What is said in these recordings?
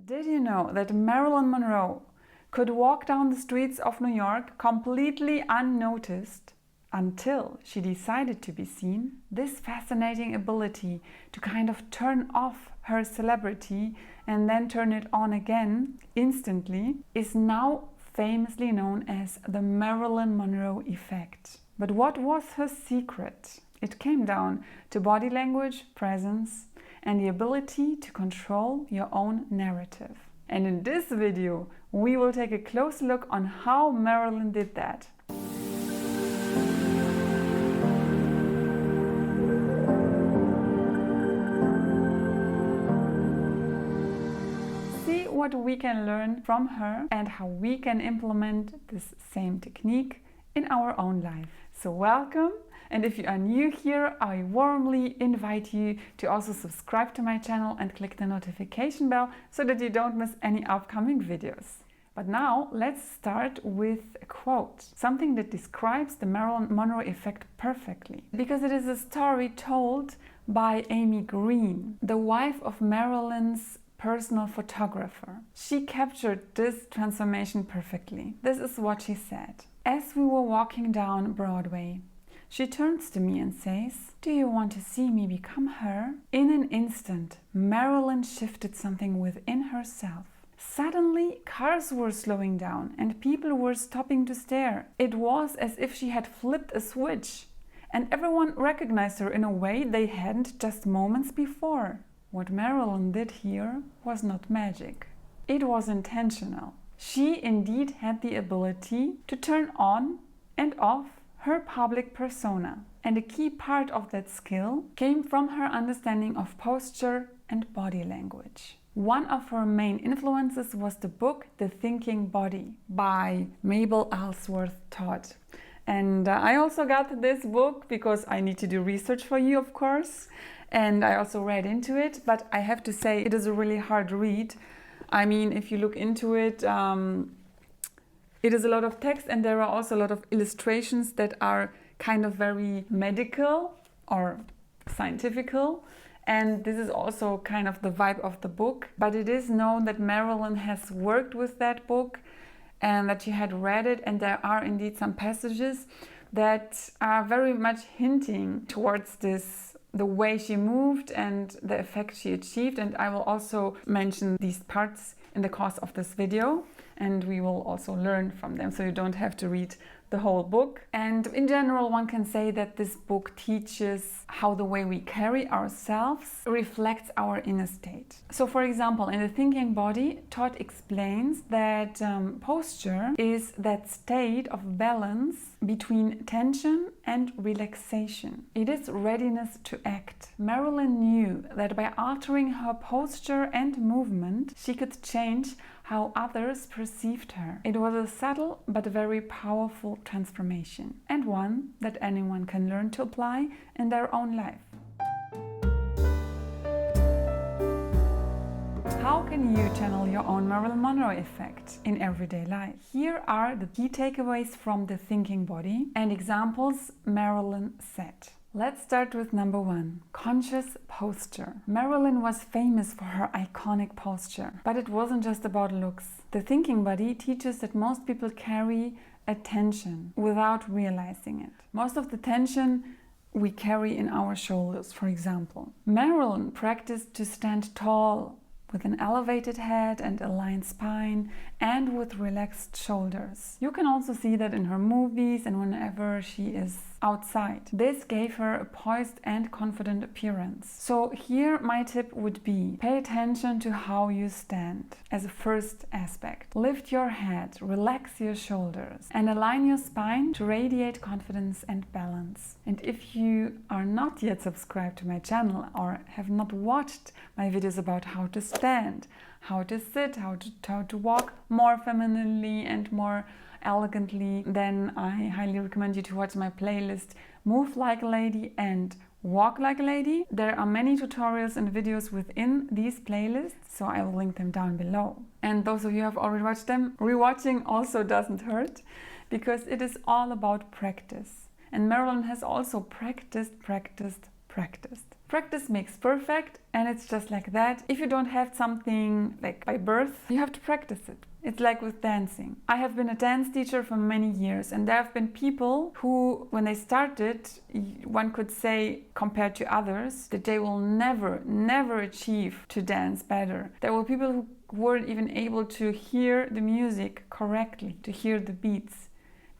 Did you know that Marilyn Monroe could walk down the streets of New York completely unnoticed until she decided to be seen? This fascinating ability to kind of turn off her celebrity and then turn it on again instantly is now famously known as the Marilyn Monroe Effect. But what was her secret? It came down to body language, presence, and the ability to control your own narrative. And in this video, we will take a close look on how Marilyn did that. See what we can learn from her and how we can implement this same technique in our own life. So welcome. And if you are new here, I warmly invite you to also subscribe to my channel and click the notification bell so that you don't miss any upcoming videos. But now let's start with a quote, something that describes the Marilyn Monroe effect perfectly. Because it is a story told by Amy Green, the wife of Marilyn's personal photographer. She captured this transformation perfectly. This is what she said. As we were walking down Broadway, she turns to me and says, "Do you want to see me become her?" In an instant, Marilyn shifted something within herself. Suddenly, cars were slowing down and people were stopping to stare. It was as if she had flipped a switch, and everyone recognized her in a way they hadn't just moments before. What Marilyn did here was not magic. It was intentional. She indeed had the ability to turn on and off her public persona, and a key part of that skill came from her understanding of posture and body language. One of her main influences was the book The Thinking Body by Mabel Elsworth Todd. And I also got this book because I need to do research for you, of course, and I also read into it, but I have to say it is a really hard read. I mean, if you look into it, it is a lot of text, and there are also a lot of illustrations that are kind of very medical or scientifical. And this is also kind of the vibe of the book. But it is known that Marilyn has worked with that book and that she had read it. And there are indeed some passages that are very much hinting towards this, the way she moved and the effect she achieved. And I will also mention these parts in the course of this video, and we will also learn from them, so you don't have to read the whole book. And in general, one can say that this book teaches how the way we carry ourselves reflects our inner state. So for example, in The Thinking Body, Todd explains that posture is that state of balance between tension and relaxation. It is readiness to act. Marilyn knew that by altering her posture and movement, she could change how others perceived her. It was a subtle but very powerful transformation, and one that anyone can learn to apply in their own life. How can you channel your own Marilyn Monroe effect in everyday life? Here are the key takeaways from The Thinking Body and examples Marilyn set. Let's start with number 1, conscious posture. Marilyn was famous for her iconic posture, but it wasn't just about looks. The Thinking Body teaches that most people carry a tension without realizing it. Most of the tension we carry in our shoulders, for example. Marilyn practiced to stand tall with an elevated head and aligned spine and with relaxed shoulders. You can also see that in her movies and whenever she is outside. This gave her a poised and confident appearance. So here my tip would be, pay attention to how you stand as a first aspect. Lift your head, relax your shoulders, and align your spine to radiate confidence and balance. And if you are not yet subscribed to my channel or have not watched my videos about how to stand, how to sit, how to walk more femininely and more elegantly, then I highly recommend you to watch my playlist Move Like a Lady and Walk Like a Lady. There are many tutorials and videos within these playlists, so I will link them down below. And those of you who have already watched them, rewatching also doesn't hurt, because it is all about practice. And Marilyn has also practiced. Practice makes perfect, and it's just like that. If you don't have something like by birth, you have to practice it. It's like with dancing. I have been a dance teacher for many years, and there have been people who, when they started, one could say, compared to others, that they will never achieve to dance better. There were people who weren't even able to hear the music correctly, to hear the beats.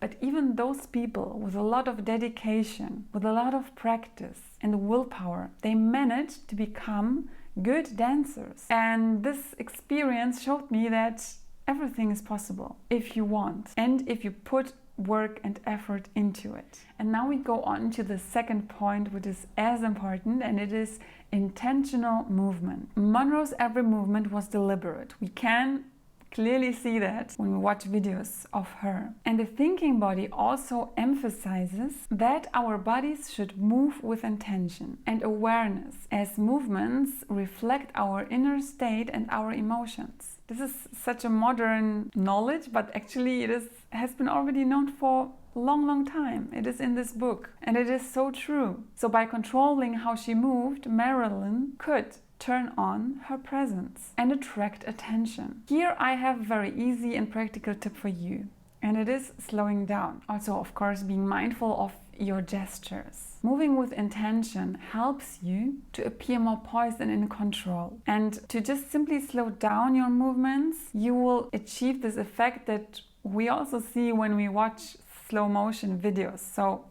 But even those people, with a lot of dedication, with a lot of practice and willpower, they managed to become good dancers. And this experience showed me that everything is possible if you want and if you put work and effort into it. And now we go on to the second point, which is as important, and it is intentional movement. Monroe's every movement was deliberate. We can clearly see that when we watch videos of her. And the thinking body also emphasizes that our bodies should move with intention and awareness, as movements reflect our inner state and our emotions. This is such a modern knowledge, but actually has been already known for a long time. It is in this book, and it is so true. So by controlling how she moved, Marilyn could turn on her presence and attract attention. Here I have a very easy and practical tip for you, and it is slowing down. Also, of course, being mindful of your gestures. Moving with intention helps you to appear more poised and in control. And to just simply slow down your movements, you will achieve this effect that we also see when we watch slow motion videos. So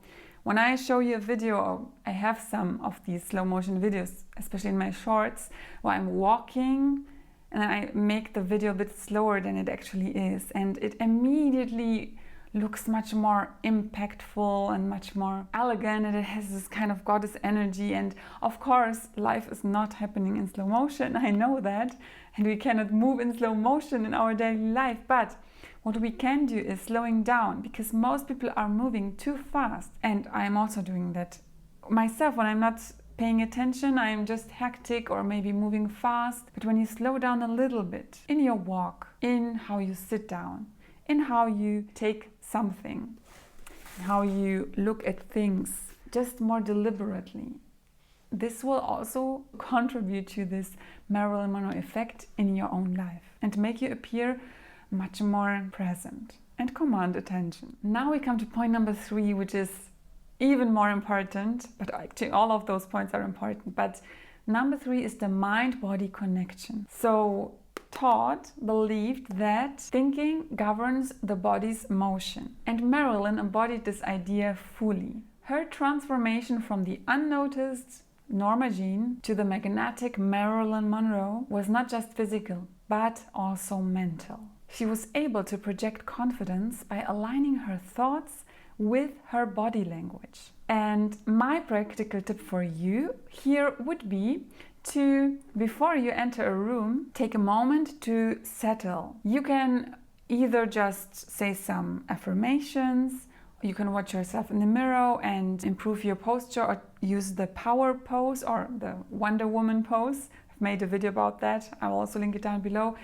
when I show you a video, I have some of these slow motion videos, especially in my shorts, where I'm walking and then I make the video a bit slower than it actually is. And it immediately looks much more impactful and much more elegant, and it has this kind of goddess energy. And of course, life is not happening in slow motion, I know that, and we cannot move in slow motion in our daily life, but what we can do is slowing down, because most people are moving too fast, and I'm also doing that myself. When I'm not paying attention, I'm just hectic or maybe moving fast. But when you slow down a little bit in your walk, in how you sit down, in how you take something, how you look at things, just more deliberately, this will also contribute to this Marilyn Monroe effect in your own life and make you appear much more present and command attention. Now we come to point number 3, which is even more important, but actually all of those points are important. But number 3 is the mind-body connection. So Todd believed that thinking governs the body's motion, and Marilyn embodied this idea fully. Her transformation from the unnoticed Norma Jean to the magnetic Marilyn Monroe was not just physical, but also mental. She was able to project confidence by aligning her thoughts with her body language. And my practical tip for you here would be to, before you enter a room, take a moment to settle. You can either just say some affirmations, you can watch yourself in the mirror and improve your posture, or use the power pose or the Wonder Woman pose. I've made a video about that. I'll also link it down below.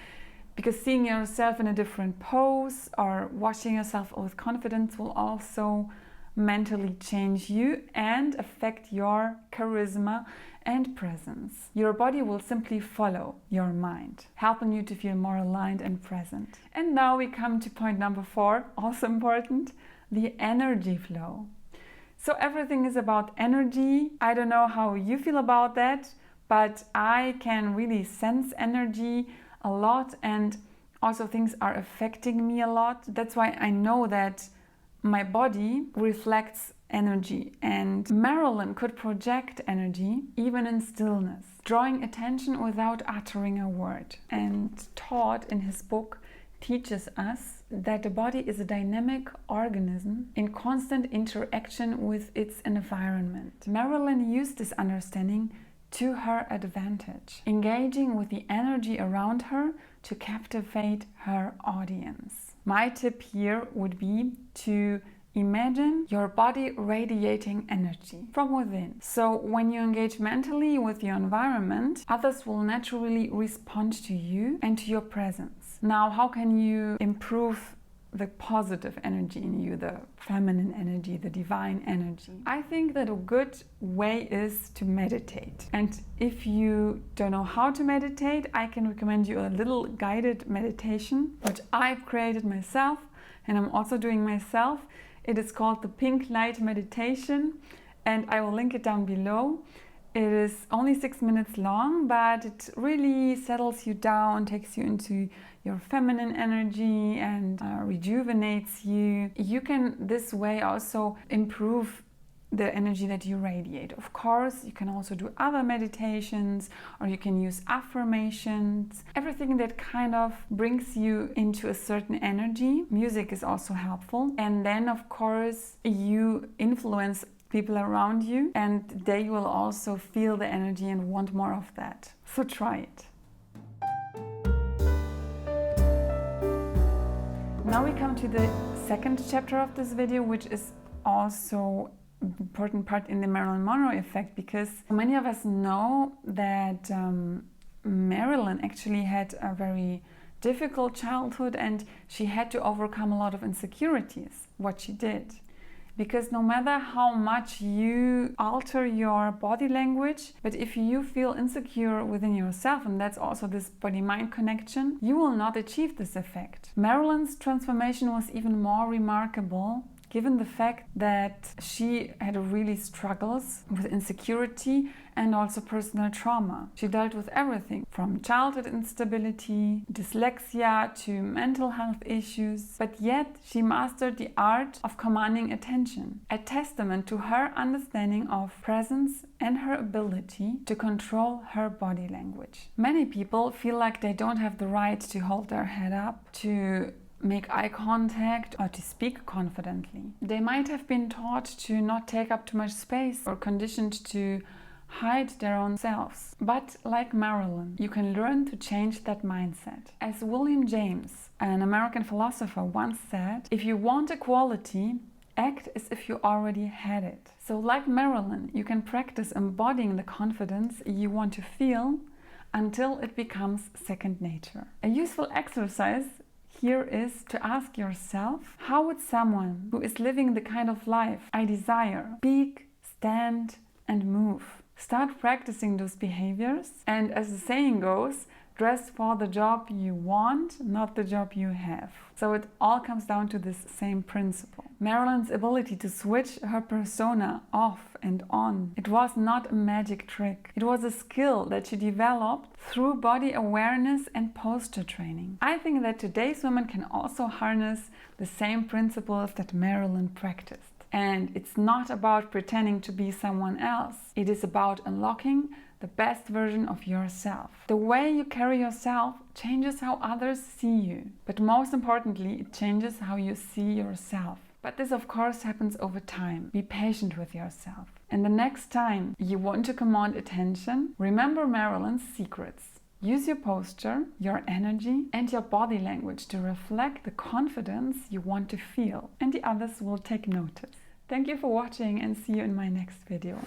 Because seeing yourself in a different pose or washing yourself with confidence will also mentally change you and affect your charisma and presence. Your body will simply follow your mind, helping you to feel more aligned and present. And now we come to point number 4, also important, the energy flow. So everything is about energy. I don't know how you feel about that, but I can really sense energy a lot, and also things are affecting me a lot. That's why I know that my body reflects energy, and Marilyn could project energy even in stillness, drawing attention without uttering a word. And Todd in his book teaches us that the body is a dynamic organism in constant interaction with its environment. Marilyn used this understanding to her advantage, engaging with the energy around her to captivate her audience. My tip here would be to imagine your body radiating energy from within. So when you engage mentally with your environment, others will naturally respond to you and to your presence. Now, how can you improve the positive energy in you, the feminine energy, the divine energy. I think that a good way is to meditate. And if you don't know how to meditate, I can recommend you a little guided meditation, which I've created myself and I'm also doing myself. It is called the Pink Light Meditation, and I will link it down below. It is only 6 minutes long, but it really settles you down, takes you into your feminine energy and rejuvenates you. You can this way also improve the energy that you radiate. Of course, you can also do other meditations, or you can use affirmations, everything that kind of brings you into a certain energy. Music is also helpful. And then, of course, you influence people around you, and they will also feel the energy and want more of that. So try it. Now we come to the second chapter of this video, which is also an important part in the Marilyn Monroe effect, because many of us know that Marilyn actually had a very difficult childhood and she had to overcome a lot of insecurities, what she did. Because no matter how much you alter your body language, but if you feel insecure within yourself, and that's also this body-mind connection, you will not achieve this effect. Marilyn's transformation was even more remarkable given the fact that she had really struggles with insecurity and also personal trauma. She dealt with everything from childhood instability, dyslexia to mental health issues, but yet she mastered the art of commanding attention, a testament to her understanding of presence and her ability to control her body language. Many people feel like they don't have the right to hold their head up, to make eye contact, or to speak confidently. They might have been taught to not take up too much space or conditioned to hide their own selves. But like Marilyn, you can learn to change that mindset. As William James, an American philosopher, once said, if you want equality, act as if you already had it. So like Marilyn, you can practice embodying the confidence you want to feel until it becomes second nature. A useful exercise here is to ask yourself, how would someone who is living the kind of life I desire speak, stand, and move? Start practicing those behaviors, and as the saying goes, dress for the job you want, not the job you have. So it all comes down to this same principle. Marilyn's ability to switch her persona off and on, it was not a magic trick. It was a skill that she developed through body awareness and posture training. I think that today's women can also harness the same principles that Marilyn practiced. And it's not about pretending to be someone else. It is about unlocking the best version of yourself. The way you carry yourself changes how others see you. But most importantly, it changes how you see yourself. But this, of course, happens over time. Be patient with yourself. And the next time you want to command attention, remember Marilyn's secrets. Use your posture, your energy, and your body language to reflect the confidence you want to feel, and the others will take notice. Thank you for watching, and see you in my next video.